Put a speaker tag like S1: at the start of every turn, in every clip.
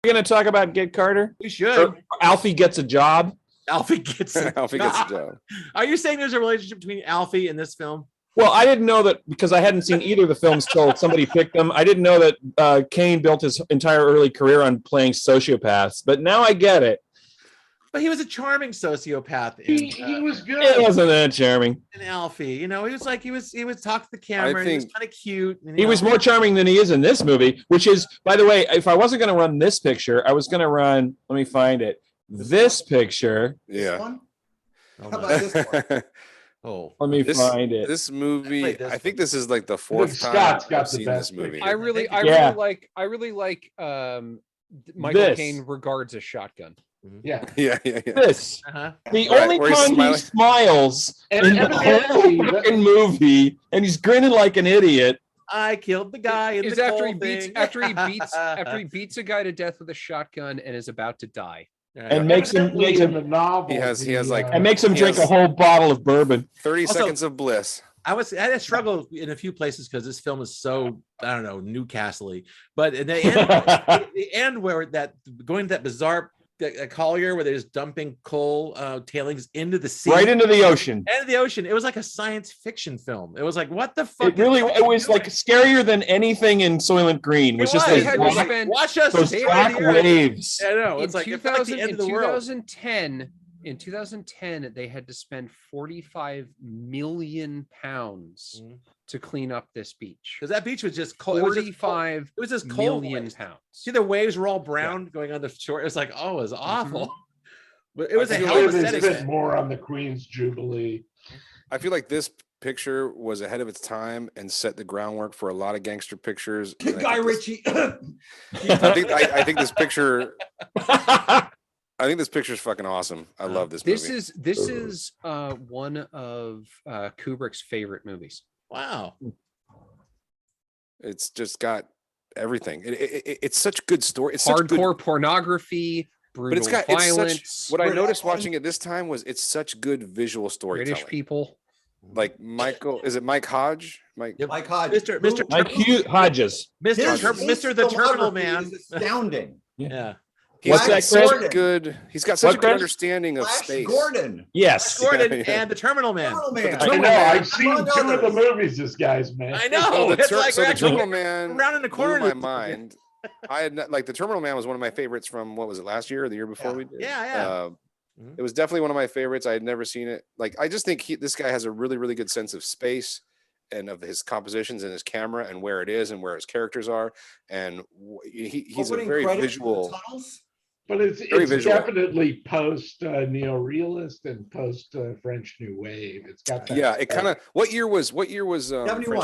S1: We're going to talk about Get Carter?
S2: We should.
S1: Or Alfie gets a job.
S2: Alfie gets a
S3: job.
S2: Are you saying there's a relationship between Alfie and this film?
S1: Well, I didn't know that because I hadn't seen either of the films till somebody picked them. I didn't know that Kane built his entire early career on playing sociopaths, but now I get it.
S2: But he was a charming sociopath.
S4: He was good.
S1: It wasn't that charming.
S2: And Alfie, you know, he was like he was talk to the camera. He was kind of cute. And,
S1: he was more charming than he is in this movie, which is, by the way, if I wasn't going to run this picture, I was going to run. Let me find it. This picture.
S3: Yeah.
S5: One? How about this one?
S2: Oh,
S1: let me find it.
S3: This movie, I think this is like the fourth time I've seen this movie.
S6: I really like Michael Caine regards a shotgun.
S4: Yeah.
S1: This the only time he smiles in the whole fucking movie, and he's grinning like an idiot.
S2: I killed the guy.
S6: Is after he beats a guy to death with a shotgun and is about to die.
S1: And makes him
S4: the novel.
S3: He has like
S1: and makes him drink a whole bottle of bourbon.
S3: 30 seconds of bliss.
S2: I had a struggle in a few places because this film is so, I don't know, Newcastle-y. But in the end where that going to that bizarre collier where they're just dumping coal tailings into the sea,
S1: right into the ocean.
S2: Into the ocean. It was like a science fiction film. It was like, what the fuck?
S1: It was like scarier than anything in Soylent Green. Which just
S2: watch us
S1: those black waves.
S2: I know. It's like, like the end of the world.
S6: In 2010, they had to spend 45 million pounds to clean up this beach.
S2: Because that beach was just cold.
S6: 45
S2: it was just cold
S6: million pounds.
S2: See, the waves were all brown going on the shore. It was like, oh, it was awful. But it was a hell of a setting.
S4: They spent more on the Queen's Jubilee.
S3: I feel like this picture was ahead of its time and set the groundwork for a lot of gangster pictures.
S5: Guy Ritchie.
S3: I think this picture. I think this picture is fucking awesome. I love this movie.
S6: This is one of Kubrick's favorite movies.
S2: Wow.
S3: It's just got everything. It's such good story. It's
S6: hardcore pornography, brutal violence.
S3: What I noticed watching it this time was it's such good visual storytelling.
S6: British people.
S3: Like Michael, is it Mike Hodge?
S5: Mike Hodges.
S2: Mr.
S1: Mike Hodges.
S2: Mr. the Terminal Man.
S5: Is astounding.
S2: Yeah.
S3: He's got such a good understanding of space.
S5: Gordon.
S1: Yes.
S2: Gordon and the Terminal Man.
S4: I know. I've seen two of the movies this guy's made.
S2: I know.
S3: The Terminal Man
S2: around in the corner
S3: blew my mind. I had the Terminal Man was one of my favorites from what was it, last year or the year before we did?
S2: Yeah.
S3: It was definitely one of my favorites. I had never seen it. Like, I just think this guy has a really, really good sense of space and of his compositions and his camera and where it is and where his characters are. And he's a very visual.
S4: But it's definitely post neorealist and post French New Wave. It's got that.
S3: Yeah, it kind of. What year was French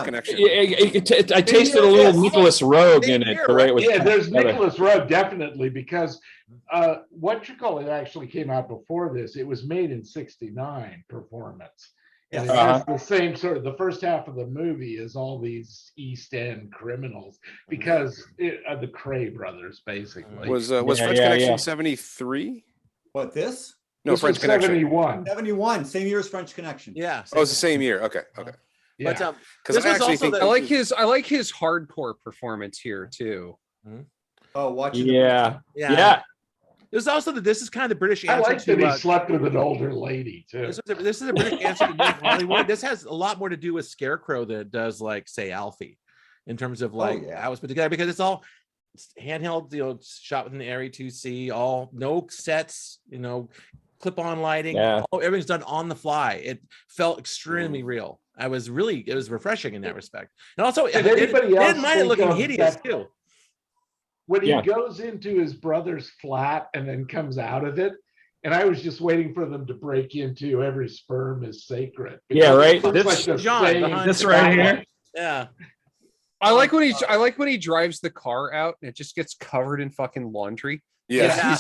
S3: Connection?
S1: I tasted a little Nicholas Roeg in it. The way it was.
S4: Yeah, there's Nicholas Roeg definitely because What You Call It actually came out before this. It was made in '69. Performance. And it has the same sort of, the first half of the movie is all these East End criminals because of the Cray brothers, basically.
S3: Was French Connection 73?
S5: What, this?
S3: No, French Connection.
S4: 71.
S5: 71, same year as French Connection.
S2: Yeah.
S3: Oh, it's the same year. Okay.
S2: Yeah. But
S3: because I actually think
S6: I like his hardcore performance here too.
S5: Oh, watching.
S1: Yeah.
S2: There's also this is kind of the British answer.
S4: I like that he slept with an older lady too.
S2: This is a British answer to Hollywood. This has a lot more to do with Scarecrow than it does, like, say, Alfie, in terms of how it's put together, because it's all handheld, shot with an Arri 2C, all no sets, clip-on lighting, everything's done on the fly. It felt extremely real. It was refreshing in that respect, and also it didn't mind it looking hideous too.
S4: When he goes into his brother's flat and then comes out of it, and I was just waiting for them to break into every sperm is sacred.
S1: Yeah, right.
S2: This
S4: like
S2: John,
S1: this right here.
S2: Yeah.
S6: I like when he drives the car out and it just gets covered in fucking laundry.
S3: Yeah.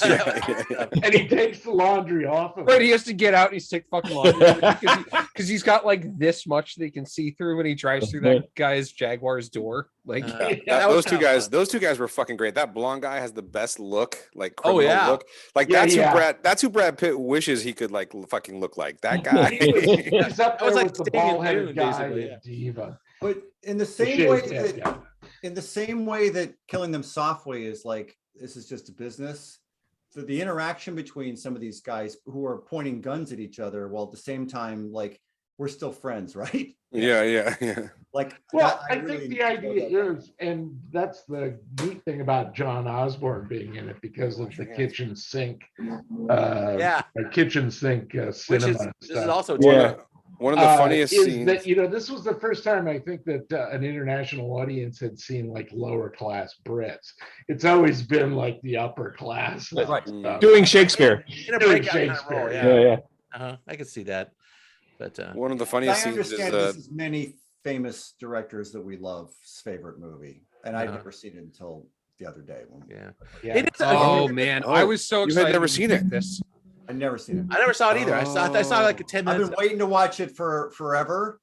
S4: And he takes the laundry off of
S6: it. He has to get out and he's take fucking laundry because he's got like this much that he can see through when he drives through that guy's Jaguar's door. Like
S3: those two guys were fucking great. That blonde guy has the best look, like look. Like that's who Brad Pitt wishes he could like fucking look like. That guy.
S4: He's up there with the bald-headed guy, Diva.
S5: But in the same way that Killing Them Softly is like this is just a business. So the interaction between some of these guys who are pointing guns at each other while at the same time, like, we're still friends, right?
S3: Yeah.
S5: Like,
S4: Well,
S5: that-
S4: I
S5: really
S4: think the
S5: enjoyed
S4: idea
S5: that.
S4: is, and that's the neat thing about John Osborne being in it because of
S3: Wash
S4: the
S3: your hands.
S4: kitchen sink,
S2: Yeah.
S4: kitchen sink
S2: Which
S4: cinema
S2: is
S4: and
S2: this is
S4: stuff.
S2: also
S1: Yeah.
S3: One of the funniest
S4: is
S3: scenes.
S4: that, you know, this was the first time I think that an international audience had seen like lower class Brits. It's always been like the upper class.
S5: Right.
S1: Doing Shakespeare.
S2: in a
S4: Doing
S2: breakout kind of
S4: Shakespeare,
S2: role.
S1: Yeah,
S2: Yeah.
S1: yeah.
S2: I can see that. But
S3: One of the
S5: I
S3: funniest scenes is
S5: understand this is many famous directors that we love's favorite movie, and I'd
S2: Uh-huh.
S5: never seen it until the other day.
S2: yeah.
S4: Yeah.
S2: It is
S6: Oh man, I
S3: Oh,
S6: was so
S3: you had
S6: excited.
S3: never
S6: when
S3: seen
S6: you
S3: it.
S6: picked This.
S5: I'd never seen it.
S2: I never saw it either. I saw like a 10
S5: I've
S2: minutes.
S5: been waiting to watch it for forever.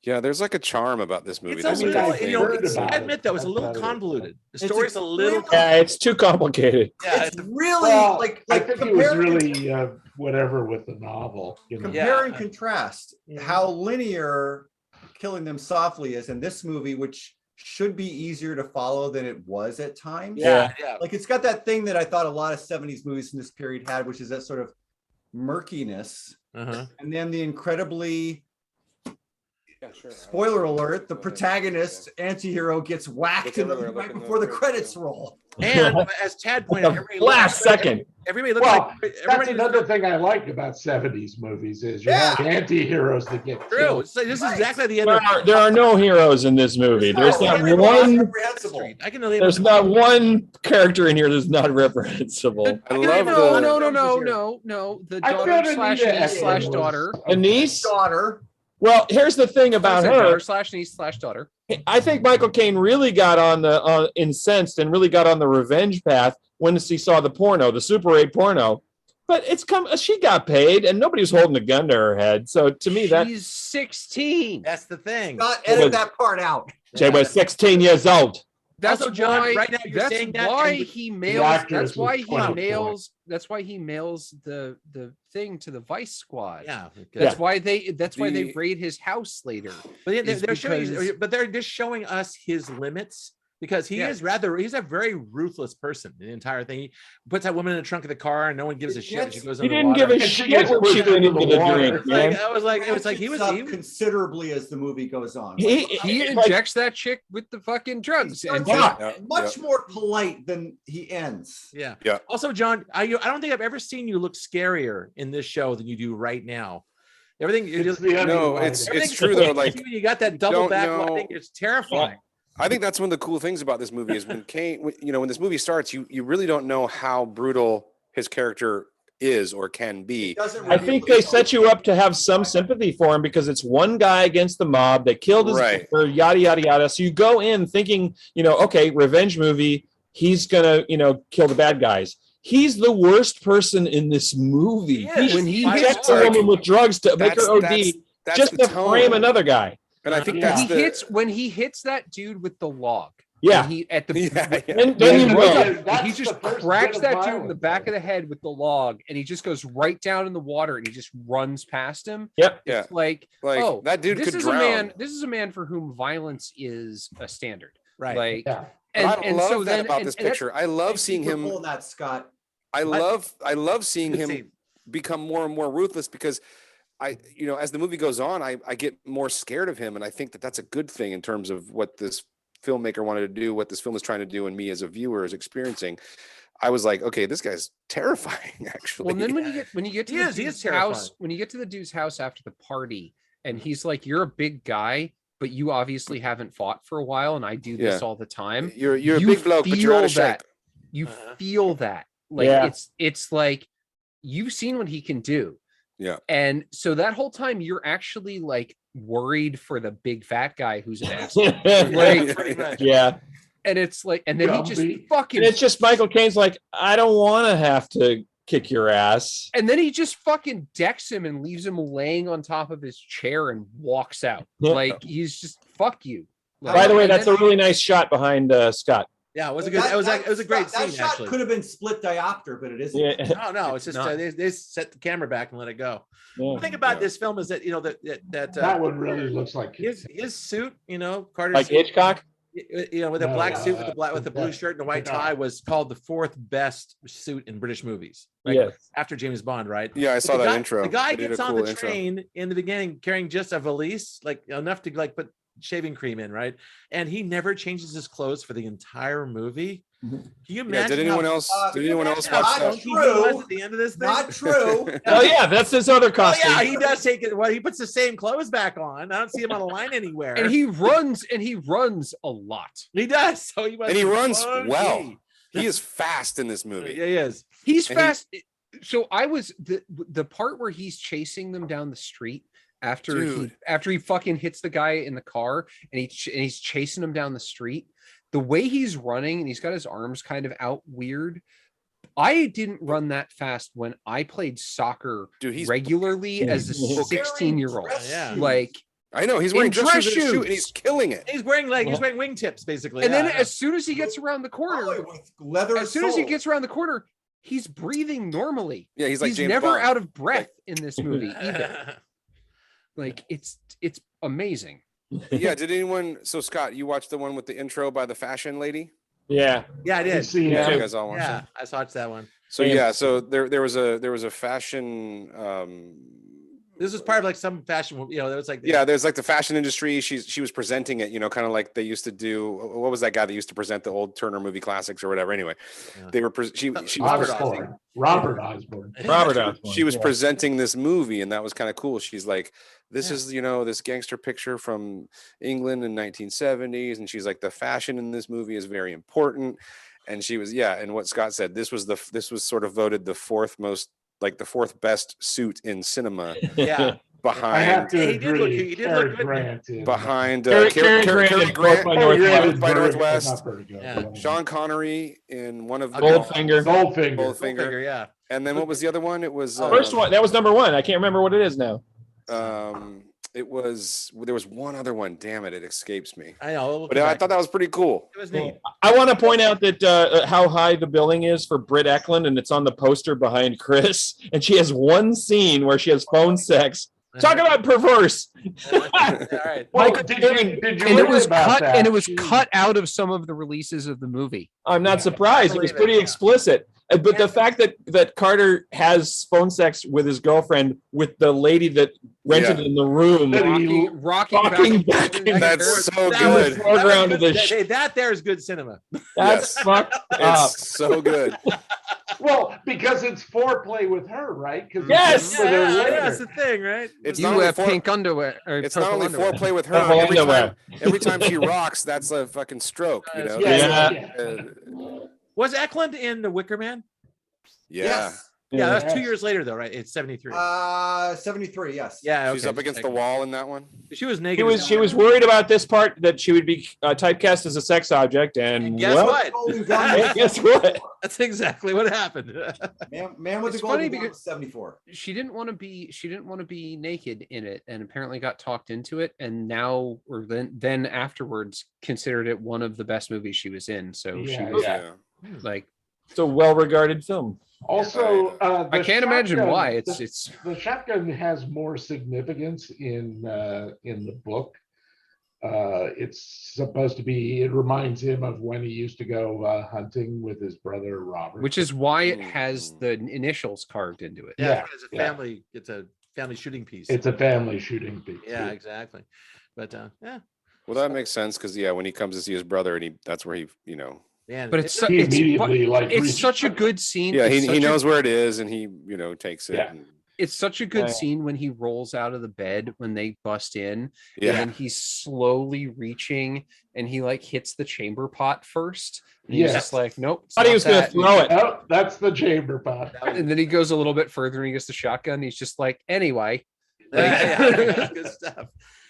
S3: Yeah, there's like a charm about this movie.
S2: It's
S3: That's
S2: a
S3: the
S2: little,
S3: good
S2: you know,
S3: thing.
S2: it's, I
S4: about it.
S2: admit though, it's a
S4: That's
S2: little
S4: about it.
S2: convoluted. The
S5: It's
S2: story's a little
S5: extremely-
S1: Yeah, it's too complicated.
S2: yeah,
S5: It's really
S4: Well,
S5: like
S4: I think it was
S5: compare-
S4: really whatever with the novel. You know?
S5: compare and
S2: Yeah.
S5: contrast
S2: Mhm.
S5: how linear Killing Them Softly is in this movie, which should be easier to follow than it was at times.
S2: yeah.
S5: Like, it's got that thing that I thought a lot of 70s movies from this period had, which is that sort of murkiness,
S2: Uh-huh.
S5: and then the incredibly,
S3: Yeah, sure.
S5: spoiler alert, the
S3: Go ahead.
S5: protagonist anti-hero gets whacked
S3: Look
S5: in the,
S3: everywhere, look
S5: right
S3: in the
S5: before the
S3: field,
S5: credits
S3: too.
S5: roll.
S2: And as Tad pointed out,
S1: The last second.
S2: everybody looks
S4: Well,
S2: like
S4: That's
S2: everybody
S4: another thing I like about 70s movies is you
S5: Yeah.
S4: have anti-heroes that get
S2: true.
S4: killed.
S2: It's like, this is
S5: Right.
S2: exactly the end
S1: There
S2: of
S1: are no heroes in this movie. There's not
S5: Everybody's
S1: one.
S5: reprehensible.
S2: Street. I can name
S1: There's not one character in here that's not reprehensible.
S3: I love
S6: No,
S3: the.
S6: no. The
S4: I
S6: daughter
S4: thought
S6: slash
S4: Anita
S6: niece slash
S4: Ekman
S6: daughter.
S4: was-
S1: A niece.
S5: Daughter.
S1: Well, here's the thing about her.
S6: Daughter slash niece slash daughter.
S1: I think Michael Caine really got on the incensed and really got on the revenge path when he saw the porno, the Super 8 porno. But she got paid and nobody was holding a gun to her head. So to me, that
S6: She's 16.
S2: That's the thing.
S5: Not edit that part out.
S1: she was 16 years old.
S6: That's
S2: Also, John,
S6: why.
S2: right now you're
S6: that's
S2: saying that
S6: why
S2: and
S6: he
S4: The
S6: mails.
S4: actress
S6: That's why
S4: was
S6: he
S4: 24.
S6: mails. That's why he mails the thing to the Vice Squad.
S2: Yeah.
S6: That's why they. That's why they
S3: The-
S6: raid his house later.
S2: But
S6: is
S2: they're showing,
S6: because-
S2: but they're just showing us his limits because
S6: Yeah.
S2: he's a very ruthless person. The entire thing, he puts that woman in the trunk of the car and no one gives a shit. when She goes
S1: He
S2: in the
S1: didn't give a
S2: water.
S4: And she
S1: shit
S4: gets
S1: when she
S4: pushed
S1: went
S4: into
S1: into
S4: the
S1: the
S4: water.
S1: drink,
S2: It's like,
S1: man.
S2: it was like he was.
S5: Ratchets up considerably as the movie goes on.
S1: He like,
S6: injects that chick with the fucking drugs, and
S5: Yeah.
S3: Yeah,
S5: Much more polite than he ends.
S2: Yeah.
S3: Yeah.
S2: Also, John, I don't think I've ever seen you look scarier in this show than you do right now. Everything.
S4: It's the
S3: No,
S4: underlying-
S3: it's true though. Like
S2: you got that double
S3: don't
S2: back
S3: know-
S2: lighting. It's terrifying.
S3: I think that's one of the cool things about this movie is when Kane, when this movie starts, you really don't know how brutal his character is or can be.
S1: I think they set you up to have some sympathy for him because it's one guy against the mob. They killed his
S3: Right.
S1: brother, yada yada yada. So you go in thinking, okay, revenge movie. He's gonna, kill the bad guys. He's the worst person in this movie.
S2: He is.
S6: When he
S1: injects
S6: hits
S1: a woman with drugs to make her OD
S3: That's
S1: just
S3: the
S1: to
S3: tone.
S1: frame another guy.
S3: And I think
S4: Yeah.
S3: that's
S6: he
S3: the
S6: hits when he hits that dude with the log.
S1: Yeah.
S6: when he at the
S3: Yeah, yeah.
S1: Then
S4: Yeah,
S1: you
S4: yeah,
S1: know.
S4: yeah. That's
S6: he
S4: the
S6: just
S4: first
S6: cracks
S4: bit of
S6: that dude in the
S4: violence,
S6: back
S4: though.
S6: of the head with the log, and he just goes right down in the water, and he just runs past him.
S1: Yep.
S3: Yeah.
S6: It's like,
S3: Like
S6: oh,
S3: that dude
S6: this
S3: could
S6: is
S3: drown.
S6: a man. This is a man for whom violence is a standard.
S2: Right.
S6: Like,
S4: Yeah.
S3: But I
S6: and
S3: love
S6: so
S3: that
S6: then
S3: about
S6: and-
S3: this
S6: and that's-
S3: picture. I love seeing him.
S5: Pulling that, Scott.
S3: I love seeing
S2: Good
S3: him
S2: scene.
S3: become more and more ruthless because as the movie goes on, I get more scared of him, and I think that that's a good thing in terms of what this filmmaker wanted to do, what this film is trying to do, and me as a viewer is experiencing. I was like, okay, this guy's terrifying, actually.
S6: Well, and then when you get to
S2: He
S6: the
S2: is
S6: dude's
S2: terrifying.
S6: house, when you get to the dude's house after the party, and he's like, "You're a big guy, but you obviously haven't fought for a while, and I do this
S3: Yeah.
S6: all the time."
S3: you're a
S6: you
S3: big bloke, but you're out of
S6: feel
S3: shape.
S6: that. You
S2: Uh-huh.
S6: feel that, like
S1: Yeah.
S6: it's like you've seen what he can do.
S3: Yeah.
S6: And so that whole time you're actually like worried for the big fat guy who's an asshole.
S1: Like,
S2: Pretty much.
S1: yeah.
S6: And it's like, and then he just
S4: Gumby.
S6: fucking
S1: And it's just Michael Caine's like, I don't want to have to kick your ass.
S6: and then he just fucking decks him and leaves him laying on top of his chair and walks out.
S1: Yeah.
S6: Like he's just fuck you. Like,
S1: By the way,
S6: and
S1: that's
S6: then-
S1: a really nice shot behind Scott.
S2: Yeah, it was a good. It was a great
S5: that
S2: scene
S5: shot
S2: actually.
S5: could have been split diopter, but it isn't.
S1: Yeah.
S2: No, it's just
S6: not.
S2: they set the camera back and let it go.
S1: Yeah.
S2: The thing about
S3: Yeah.
S2: this film is that
S4: That one really looks like
S2: his suit, Carter's
S1: Like
S2: suit,
S1: Hitchcock.
S2: You know, with a
S4: No,
S2: black suit with the blue
S4: the-
S2: shirt and a white
S4: the-
S2: tie was called the 4th best suit in British movies. Like
S1: Yes.
S2: after James Bond, right?
S3: Yeah, I
S2: But
S3: saw
S2: the
S3: that
S2: guy,
S3: intro.
S2: The guy
S3: They did
S2: gets
S3: a
S2: on
S3: cool
S2: the
S3: intro.
S2: train in the beginning carrying just a valise, like enough to like put shaving cream in, right? And he never changes his clothes for the entire movie. Can you
S3: Yeah,
S2: imagine?
S3: did anyone else? Did anyone else
S2: how
S3: watch that?
S2: funky he was at the end of this thing?
S5: Not true.
S1: Oh yeah, that's his other
S2: Oh
S1: costume.
S2: yeah, he does take it. Well, he puts the same clothes back on. I don't see him on a line anywhere.
S6: And he runs a lot.
S2: He does. So he
S3: And he runs
S2: funky.
S3: well. He is fast in this movie.
S2: Yeah, he is.
S6: He's
S3: And he-
S6: fast. So I was the part where he's chasing them down the street after
S3: Dude.
S6: he fucking hits the guy in the car and he's chasing him down the street. The way he's running and he's got his arms kind of out weird. I didn't run that fast when I played soccer
S3: Dude, he's
S6: regularly as a
S1: Wearing
S6: 16-year-old.
S2: Yeah.
S6: Like,
S3: I know he's wearing
S6: in
S3: dress
S6: dress
S3: shoes and a shoe, and
S6: shoes.
S3: he's killing it.
S2: He's wearing wingtips, basically.
S6: and then
S2: yeah.
S6: as soon as he gets around the corner,
S5: Probably with leather
S6: as soon as he
S5: soles.
S6: gets around the corner, he's breathing normally.
S3: Yeah, he's like
S6: He's
S3: James
S6: never
S3: Bond.
S6: out of breath in this movie either. Like it's amazing.
S3: Yeah, did anyone? So Scott, you watched the one with the intro by the fashion lady?
S1: Yeah.
S2: yeah, I
S4: You
S2: did.
S4: see
S3: Yeah,
S4: him.
S3: you guys all watched
S2: Yeah,
S3: it.
S2: I watched that one.
S3: So
S1: Yeah.
S3: yeah, so there was a fashion.
S2: This was part of like some fashion. You know, there was like
S3: Yeah, there's like the fashion industry. She was presenting it, kind of like they used to do. What was that guy that used to present the old Turner movie classics or whatever? Anyway,
S2: Yeah.
S3: they were she was
S2: Robert
S3: presenting-
S2: Osborne.
S4: Robert Osborne.
S1: Robert Osborne.
S3: She was
S1: Yeah.
S3: presenting this movie, and that was kind of cool. She's like, this is this gangster picture from England in 1970s, and she's like, the fashion in this movie is very important. And she was and what Scott said, this was sort of voted the fourth best suit in cinema
S2: yeah.
S4: I have
S3: behind
S4: to
S2: Yeah, he did look-
S4: agree.
S2: he did
S4: Cary
S2: look good.
S4: Grant in-
S1: Cary Grant in North by
S4: Cary Grant
S1: Northwest.
S4: is
S3: by
S4: very-
S3: Northwest.
S4: not very good,
S2: Yeah.
S4: but-
S3: Sean Connery in one of the
S1: Goldfinger.
S4: Goldfinger.
S3: Goldfinger.
S2: Yeah.
S3: And then what was the other one? It was
S1: First one. That was number one. I can't remember what it is now.
S3: There was one other one. Damn it, it escapes me.
S2: I know.
S3: But I thought that was pretty cool.
S2: it was neat.
S1: I want to point out that how high the billing is for Britt Eklund, and it's on the poster behind Chris. And she has one scene where she has phone sex. Talk about perverse.
S2: All right.
S4: Well,
S1: Michael
S4: did
S1: Caine-
S4: you
S6: And
S4: read
S6: it was
S4: about
S6: cut
S4: that?
S6: and it was
S4: She-
S6: cut out of some of the releases of the movie.
S1: I'm not
S4: Yeah.
S1: surprised. It was
S2: Believe it,
S1: pretty
S2: yeah.
S1: explicit. But the fact that Carter has phone sex with his girlfriend with the lady that rented in the room
S4: That he-
S6: Rocking
S1: back and
S3: That's so
S2: That
S3: good.
S2: was-
S1: foreground
S2: that
S1: of
S2: was
S1: the
S2: good. Hey, that there is good cinema.
S1: that's
S3: Yes.
S1: fucked up.
S3: It's so good.
S4: Well, because it's foreplay with her, right? 'Cause
S1: Yes!
S4: it's with her later.
S2: That's the thing, right?
S3: It's
S6: You
S3: not only
S6: have
S3: fore-
S6: pink underwear. Or
S3: It's not
S6: purple
S3: only
S6: underwear.
S3: foreplay with her.
S1: Purple
S3: Every
S1: underwear.
S3: every time she rocks, that's a fucking stroke. You know.
S4: Yeah,
S1: Yeah.
S4: yeah.
S2: Was Eklund in The Wicker Man?
S3: Yeah.
S5: Yes.
S2: Yeah, that's
S4: Yes.
S2: 2 years later, though, right? It's 73.
S5: 73, yes.
S2: Yeah,
S3: She's
S2: okay.
S3: up against the wall in that one.
S2: She was naked.
S1: She was worried about this part that she would be typecast as a sex object, and
S2: And guess
S1: well,
S2: what?
S5: Golden Gun was
S1: Guess what?
S5: 74.
S2: That's exactly what happened.
S5: Man with
S6: It's
S5: the
S6: funny
S5: Golden Gun
S6: because-
S5: was 74.
S6: She didn't want to be naked in it, and apparently got talked into it, and now or then afterwards considered it one of the best movies she was in. So she
S4: Yeah,
S6: was
S3: Yeah.
S6: like,
S1: It's a well-regarded film.
S4: Also,
S6: I can't imagine
S4: shotgun-
S6: why. It's
S4: the shotgun has more significance in the book. It's supposed to be. It reminds him of when he used to go hunting with his brother Robert.
S6: which is why it has the initials carved into it.
S4: Yeah,
S2: it's a
S4: yeah.
S2: family. It's a family shooting piece.
S4: It's a family shooting piece.
S2: Yeah, exactly. But yeah,
S3: Well, that makes sense because when he comes to see his brother, and that's where he,
S2: man.
S6: But it's
S4: He
S6: it's
S4: immediately
S6: it's such a good scene.
S3: yeah,
S6: It's
S3: he
S6: such a-
S3: knows where it is, and he, takes it.
S4: Yeah.
S3: and-
S6: It's such a good
S1: Yeah.
S6: scene when he rolls out of the bed when they bust in, and
S3: yeah.
S6: then he's slowly reaching, and he like hits the chamber pot first. And he's
S4: Yes.
S6: just like, nope. it's
S1: Thought he
S6: not
S1: was going to
S6: that.
S1: throw it.
S4: Oh, that's the chamber pot.
S6: And then he goes a little bit further and he gets the shotgun. And he's just like, anyway.
S2: That's good stuff.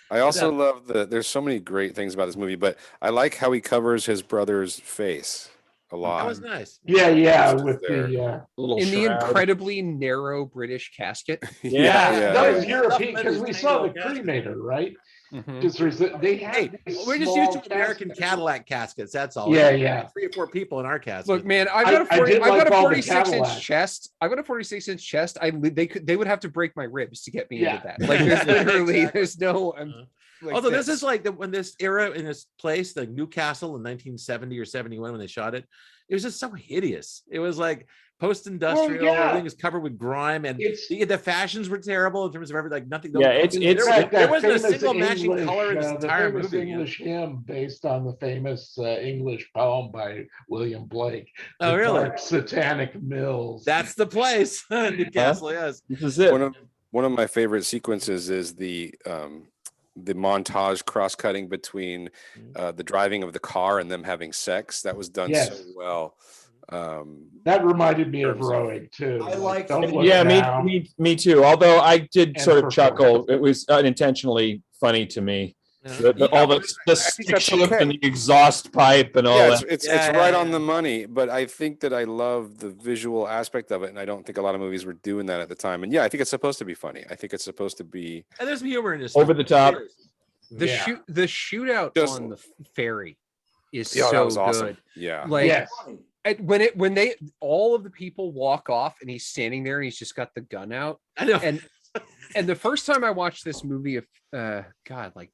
S3: I also love there's so many great things about this movie, but I like how he covers his brother's face a
S2: That
S3: lot.
S2: was nice.
S4: Yeah,
S3: Just
S4: with
S3: there.
S4: the
S1: Little
S6: In the
S1: shroud.
S6: incredibly narrow British casket.
S1: Yeah.
S4: that was
S2: yeah.
S4: European because we saw the
S2: Stuff in
S4: cremator, right?
S6: Mhm.
S4: Just they had
S2: Hey,
S4: these
S2: we're just
S4: small
S2: used to American
S4: caskets.
S2: Cadillac caskets. That's all.
S4: Yeah,
S2: We
S4: yeah.
S2: got 3 or 4 people in our casket.
S6: Look, man, I've
S4: I-
S6: got a
S4: I
S6: 40,
S4: did
S6: I've got
S4: like
S6: a
S4: all the
S6: 46 inch
S4: Cadillacs.
S6: chest. I've got a 46-inch chest. They would have to break my ribs to get me
S4: Yeah.
S6: into that. Like there's literally
S2: Exactly.
S6: there's no
S2: Although this is like when this era in this place, like Newcastle in 1970 or 71 when they shot it, it was just so hideous. It was like post-industrial.
S4: Well, yeah.
S2: Everything was covered with grime, and the fashions were terrible in terms of everything. Like nothing.
S1: Yeah, it's
S2: there wasn't a
S4: famous
S2: single matching
S4: English,
S2: color in this
S4: the
S2: entire
S4: famous
S2: movie.
S4: English hymn based on the famous English poem by William Blake.
S2: Oh,
S4: The
S2: really?
S4: Dark Satanic Mills.
S2: That's the place. Newcastle, yes.
S1: This is it.
S3: One of my favorite sequences is the montage cross-cutting between the driving of the car and them having sex. That was done so well.
S4: That reminded me of Rowing too.
S5: I like.
S1: Yeah, me too. Although I did sort of chuckle. It was unintentionally funny to me. All the stick shift and the exhaust pipe and all that.
S3: It's right on the money. But I think that I love the visual aspect of it, and I don't think a lot of movies were doing that at the time. And yeah, I think it's supposed to be funny. I think it's supposed to be.
S2: And there's humor in this.
S1: Over the top.
S6: The shootout on the ferry is so
S3: that was
S6: good.
S3: awesome. Yeah.
S6: Like when they all of the people walk off and he's standing there and he's just got the gun out.
S2: I know.
S6: And the first time I watched this movie of like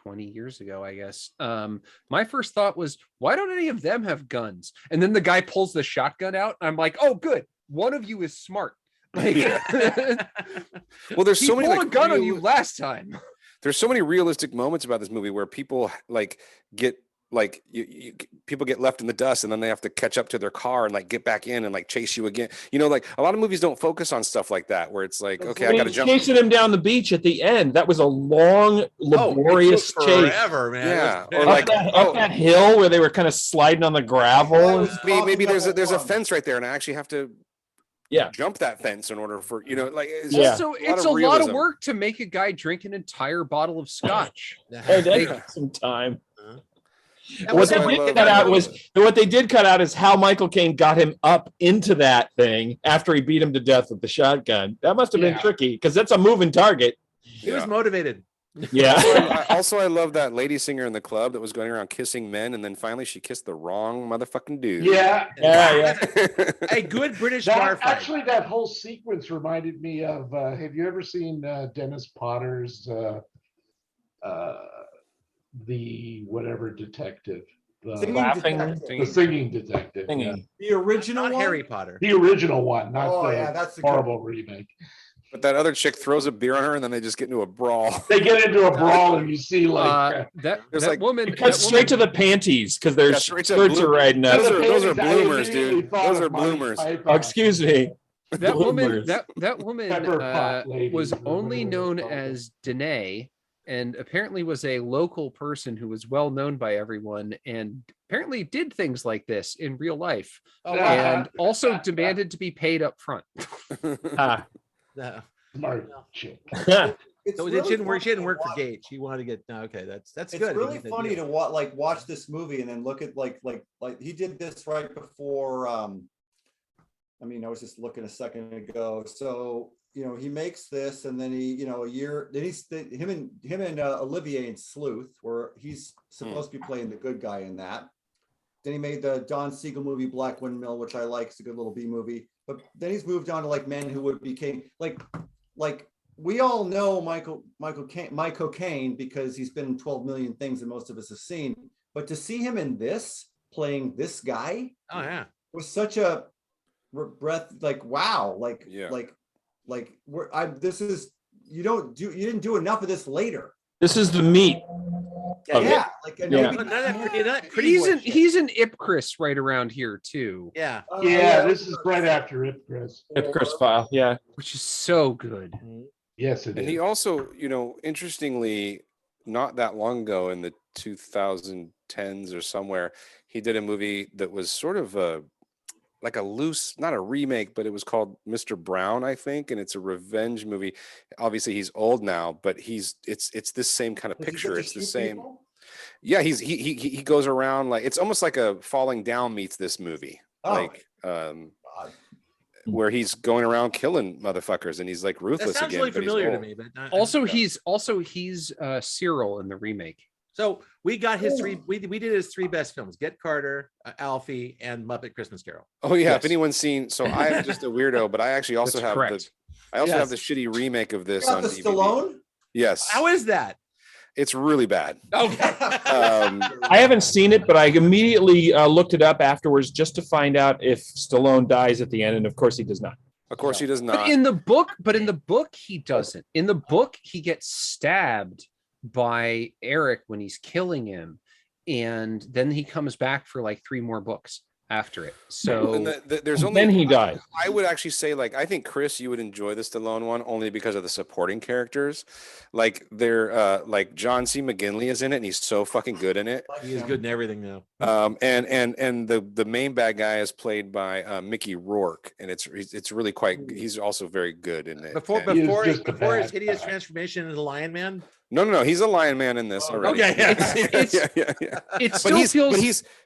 S6: 20 years ago, I guess, my first thought was, why don't any of them have guns? And then the guy pulls the shotgun out. I'm like, oh, good. One of you is smart. Like,
S3: well, there's so many
S6: pulled a gun on you last time.
S3: There's so many realistic moments about this movie where people people get left in the dust and then they have to catch up to their car and like get back in and like chase you again. You know, like a lot of movies don't focus on stuff like that where it's like, okay, I gotta jump.
S1: Chasing him down the beach at the end. That was a long, laborious chase.
S2: Forever, man.
S3: Yeah, or
S1: like up that hill where they were kind of sliding on the gravel.
S3: Maybe there's a fence right there, and I actually have to jump that fence in order for
S6: Also, it's a lot of work to make a guy drink an entire bottle of scotch.
S1: Hey, that took some time. What they did cut out is how Michael Caine got him up into that thing after he beat him to death with the shotgun. That must have been tricky because that's a moving target.
S2: He was motivated.
S1: Yeah.
S3: Also, I love that lady singer in the club that was going around kissing men, and then finally she kissed the wrong motherfucking dude.
S1: Yeah.
S2: A good British bar fight.
S4: Actually, that whole sequence reminded me of. Have you ever seen Dennis Potter's the whatever detective? The singing detective. Yeah.
S5: The original
S2: not
S5: one?
S2: Harry Potter.
S4: The original one, not
S5: that's the
S4: horrible remake.
S3: But that other chick throws a beer on her, and then they just get into a brawl.
S4: They get into a brawl, and you see like
S6: that woman.
S1: It cuts straight to the panties because their skirts are riding up.
S3: Those are bloomers, dude. Those are bloomers.
S1: Oh, excuse me.
S6: That woman was only known as Danae, and apparently was a local person who was well known by everyone, and apparently did things like this in real life, and also demanded to be paid up front.
S4: Smart chick.
S2: So really she didn't work for Gage. She wanted to get that's
S5: it's
S2: good.
S5: It's really funny to watch this movie and then look at like he did this right before. I was just looking a second ago. So he makes this, and then he a year. Then him and Olivier in Sleuth, where he's supposed to be playing the good guy in that. Then he made the Don Siegel movie Black Windmill, which I like. It's a good little B movie. But then he's moved on to like Men Who Would Be King. Like we all know Michael Caine because he's been in 12 million things that most of us have seen. But to see him in this playing this guy, was such a breath. Like wow, you didn't do enough of this later.
S1: This is the meat.
S6: He's an Ipcris right around here too.
S4: This is right after
S1: Ipcris file,
S6: which is so good.
S4: Yes, it is.
S3: And he also, interestingly, not that long ago in the 2010s or somewhere, he did a movie that was sort of like a loose, not a remake, but it was called Mr. Brown, I think, and it's a revenge movie. Obviously, he's old now, but it's this same kind of picture. It's the same. People? Yeah, he goes around like it's almost like a Falling Down meets this movie, where he's going around killing motherfuckers, and he's like ruthless
S2: that sounds
S3: again.
S2: Really familiar to me, but
S6: he's Cyril in the remake.
S2: So we got his three. We did his three best films: Get Carter, Alfie, and Muppet Christmas Carol.
S3: Oh yeah, if anyone's seen. So I'm just a weirdo, but I actually also have
S6: correct.
S3: the shitty remake of this
S5: got
S3: on
S5: the
S3: DVD.
S5: Stallone?
S3: Yes.
S2: How is that?
S3: It's really bad.
S2: Okay.
S1: I haven't seen it, but I immediately looked it up afterwards just to find out if Stallone dies at the end, and of course he does not.
S3: Of course, he does
S6: But
S3: not.
S6: in the book, he doesn't. In the book, he gets stabbed by Eric when he's killing him, and then he comes back for like 3 more books after it. So
S3: And there's only
S1: then he died.
S3: I would actually say, like, I think Chris, you would enjoy the Stallone one only because of the supporting characters. Like they're like John C. McGinley is in it, and he's so fucking good in it.
S2: He is good in everything now.
S3: And the main bad guy is played by Mickey Rourke, and it's really quite. He's also very good in it.
S2: Before
S3: And-
S2: before his hideous transformation into the Lion Man.
S3: no, he's a Lion Man in this already.
S2: Okay, yeah.
S6: it
S3: But
S6: still feels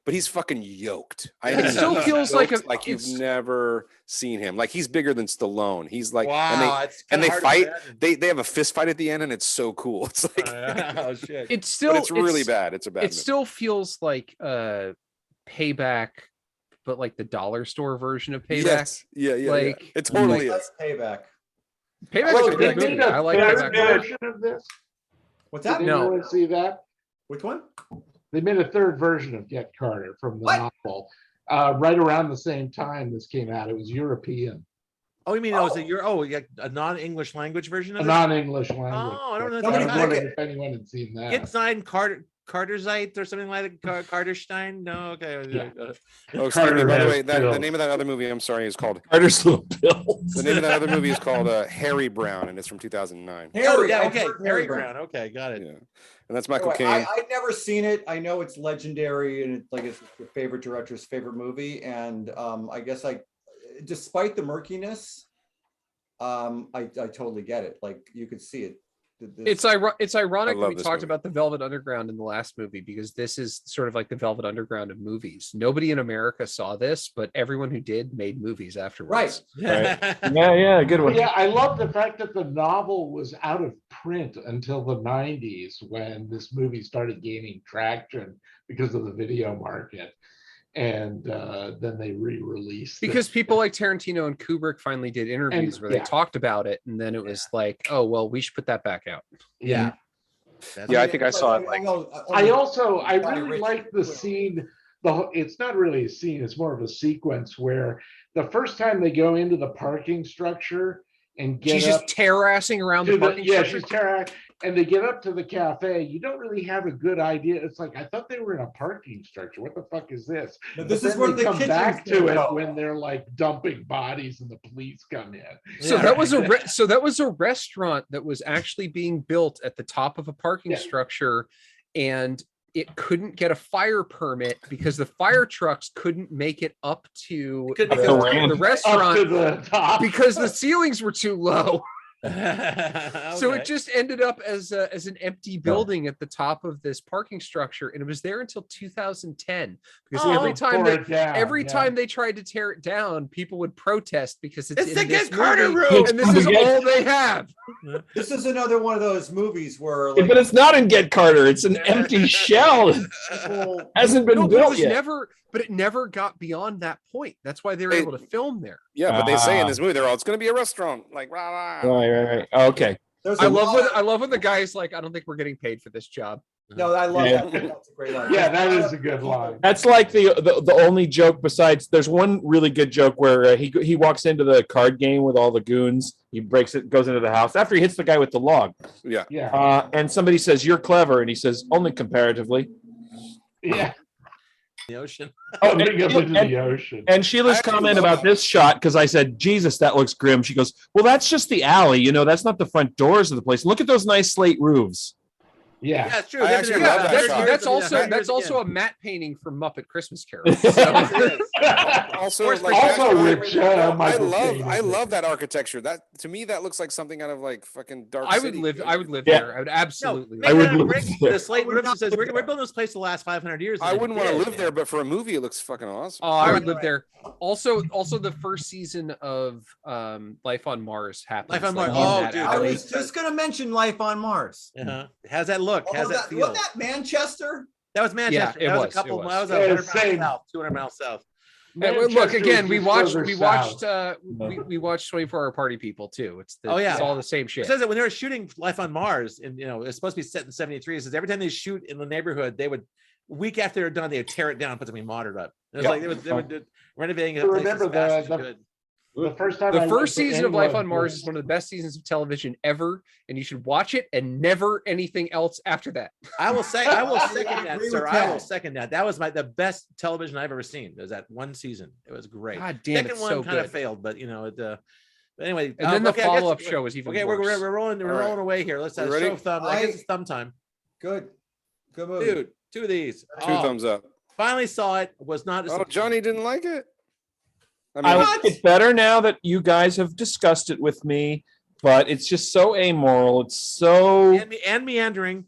S3: he's fucking yoked.
S6: It still feels like
S3: like you've never seen him. Like he's bigger than Stallone. He's like,
S2: Wow,
S3: and they fight. They have a fist fight at the end, and it's so cool. It's like,
S2: oh shit.
S6: it's still
S3: but it's really bad. It's a bad.
S6: It still feels like Payback, but like the dollar store version of Payback.
S3: Yes. Yeah.
S6: Like-
S3: it totally is.
S5: That's Payback.
S6: Payback's
S4: Well,
S6: a
S4: they
S6: good
S4: made
S6: movie.
S4: a
S6: I like
S4: third
S6: Payback.
S4: version of this.
S5: What's
S4: Did
S5: that?
S6: No.
S4: anyone see that?
S5: Which one?
S4: They made a third version of Get Carter from the
S5: What?
S4: novel. Right around the same time this came out. It was European,
S2: Oh, you mean a non-English language version
S4: a
S2: of it?
S4: non-English language.
S2: Oh, I don't know if
S4: I was
S2: that's
S4: wondering if anyone had seen that.
S2: Get signed Carterzite or something like that. Carterstein? No, okay.
S4: Yeah.
S3: Oh, excuse me. By the
S4: has
S3: way, the
S4: pills.
S3: name of that other movie, I'm sorry, is called.
S1: Carter's Little Pills.
S3: The name of that other movie is called Harry Brown, and it's from 2009.
S2: Oh, yeah,
S5: I've
S2: okay.
S5: heard
S2: Harry Brown. Okay, got it.
S3: Yeah, and that's Michael
S5: Anyway,
S3: Caine.
S5: I've never seen it. I know it's legendary and it's like it's your favorite director's favorite movie. And I guess despite the murkiness, I totally get it. Like you could see it.
S6: It's ironic
S3: I
S6: that
S3: love
S6: we
S3: this
S6: talked
S3: movie.
S6: about the Velvet Underground in the last movie, because this is sort of like the Velvet Underground of movies. Nobody in America saw this, but everyone who did made movies afterwards.
S5: Right.
S1: Yeah, good one.
S4: Yeah, I love the fact that the novel was out of print until the 90s when this movie started gaining traction because of the video market. And then they re-released it.
S6: Because people like Tarantino and Kubrick finally did interviews where they talked about it, and then it was like, oh well, we should put that back out.
S2: Yeah.
S3: Yeah, I think I saw it. Like,
S4: I really like the scene. It's not really a scene, it's more of a sequence where the first time they go into the parking structure and get
S6: She's
S4: up
S6: just terrassing around the parking
S4: yeah,
S6: structure.
S4: she's terrorized, and they get up to the cafe. You don't really have a good idea. It's like, I thought they were in a parking structure. What the fuck is this?
S5: But this
S4: But
S5: is
S4: then
S5: where
S4: they
S5: the
S4: come
S5: kitchen's
S4: back to
S5: gonna
S4: it
S5: go.
S4: when they're like dumping bodies and the police come in.
S6: So that was a restaurant that was actually being built at the top of a parking
S4: Yeah.
S6: structure, and it couldn't get a fire permit because the fire trucks couldn't make it up to
S2: Couldn't
S1: make the ramp.
S6: the
S4: Up to
S6: restaurant
S4: the top.
S6: because the ceilings were too low. So
S2: Okay.
S6: it just ended up as an empty building at the top of this parking structure, and it was there until 2010. Because
S2: Oh,
S6: every time
S4: Tore it down,
S6: every
S4: yeah.
S6: time they tried to tear it down, people would protest because it's
S2: It's
S6: in
S2: the
S6: this
S2: Get Carter
S6: movie,
S2: room.
S6: and this is all they have.
S5: This is another one of those movies where
S1: But it's not in Get Carter. It's an empty shell.
S5: people,
S1: Hasn't been
S6: No, but it
S1: built
S6: was
S1: yet.
S6: but it never got beyond that point. That's why they were able to film there.
S3: yeah, but they say in
S1: Ah.
S3: this movie they're all, it's going to be a restaurant. Like, rah, rah.
S1: Right. Okay.
S5: there's
S6: I
S5: a
S6: love
S5: lot-
S6: when the guy's like, I don't think we're getting paid for this job.
S5: No, I love
S1: Yeah.
S5: that. That's a great line.
S4: Yeah, that is a good line.
S1: That's like the only joke besides. There's one really good joke where he walks into the card game with all the goons. He breaks it, goes into the house after he hits the guy with the log.
S3: Yeah.
S4: Yeah,
S1: And somebody says, "You're clever," and he says, "Only comparatively."
S4: yeah.
S2: The ocean.
S1: Oh,
S4: They go into
S1: and,
S4: the ocean.
S1: and Sheila's
S3: I actually
S1: comment
S3: love
S1: about
S3: that.
S1: this shot, because I said, "Jesus, that looks grim." She goes, "Well, that's just the alley. You know, that's not the front doors of the place. Look at those nice slate roofs."
S4: Yeah.
S2: Yeah, it's true.
S3: I
S2: They've
S3: actually
S2: been
S3: love
S2: there
S3: that
S2: for
S3: shot.
S2: years
S6: that's
S2: and
S6: also
S2: years
S6: that's also
S2: again.
S6: a matte painting from Muppet Christmas Carol. So-
S3: Also,
S2: course,
S3: like,
S4: Also,
S3: that-
S4: which
S3: I
S4: Michael
S3: love
S4: Caine
S3: I
S4: is in.
S3: love that architecture. That to me that looks like something out of like fucking Dark
S6: I
S3: City.
S6: would live
S1: Yeah.
S6: there. I would absolutely.
S2: No,
S1: I would
S2: make that a
S1: live
S2: brick,
S1: there.
S2: the slate roof that says we're building this place to last 500 years.
S3: I wouldn't want to
S2: Yeah.
S3: live there, but for a movie, it looks fucking awesome.
S6: Oh, I would live there. Also, the first season of Life on Mars happens.
S2: Life on
S6: like,
S2: Mars.
S6: in
S2: Oh,
S6: that
S2: dude,
S5: I
S6: alley.
S5: was just gonna mention Life on Mars.
S2: Uh-huh. How's that look? How's that feel?
S5: Wasn't that Manchester?
S2: That was Manchester.
S6: Yeah, it
S2: that was
S6: was,
S2: a couple
S6: it was.
S2: miles.
S4: Yeah,
S2: 100 miles
S4: same.
S2: south, 200 miles south.
S6: Look again. We watched.
S4: further
S6: We
S4: south.
S6: watched. We watched 24-hour Party People too.
S2: Oh, yeah.
S6: It's all the same
S2: It
S6: shit.
S2: says that when they were shooting Life on Mars, and it's supposed to be set in 73, it says every time they shoot in the neighborhood, they would week after they're done, they would tear it down, put something modern up. It was like they would do, renovating it.
S4: Remember the first time
S6: The
S4: I went
S6: first
S4: to
S6: season of Life on
S4: England
S6: Mars
S4: was-
S6: is one of the best seasons of television ever, and you should watch it and never anything else after that.
S2: I will second that,
S5: agree
S2: sir.
S5: with
S2: I will
S5: Ted.
S2: second that. That was the best television I've ever seen. Was that one season? It was great.
S6: God damn,
S2: Second
S6: it's
S2: one
S6: so
S2: kind of
S6: good.
S2: failed, but but anyway.
S6: And then the
S2: okay, I guess-
S6: follow-up show was even
S2: Okay,
S6: worse.
S2: we're rolling. We're
S3: All right.
S2: rolling away here. Let's
S3: You
S2: show
S3: ready?
S2: thumb. I guess it's thumb time,
S5: Good movie.
S2: dude. Two of these.
S3: Two
S2: Oh,
S3: thumbs up.
S2: Finally saw it. Was not.
S3: Oh, Johnny didn't like it.
S1: I like it better now that you guys have discussed it with me, but it's just so amoral. It's so
S2: and meandering.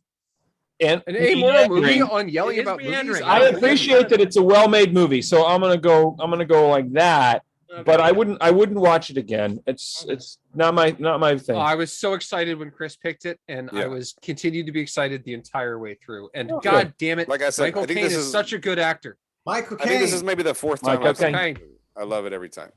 S1: and
S6: An amoral movie
S1: meandering.
S6: on yelling
S2: It is
S6: about movies.
S2: meandering.
S1: I appreciate that it's a well-made movie, so I'm gonna go like that. But I wouldn't watch it again. It's not my thing.
S6: Oh, I was so excited when Chris picked it, and I
S3: Yeah.
S6: was continued to be excited the entire way through. And
S1: Oh,
S6: God damn it,
S3: Like I said,
S6: Michael
S3: I think
S6: Caine
S3: this
S6: is
S3: is
S6: such a good actor.
S5: Michael
S3: I think this
S5: Caine.
S3: is maybe the fourth time
S1: Michael
S3: I've seen
S1: Caine.
S3: it. I love it every time.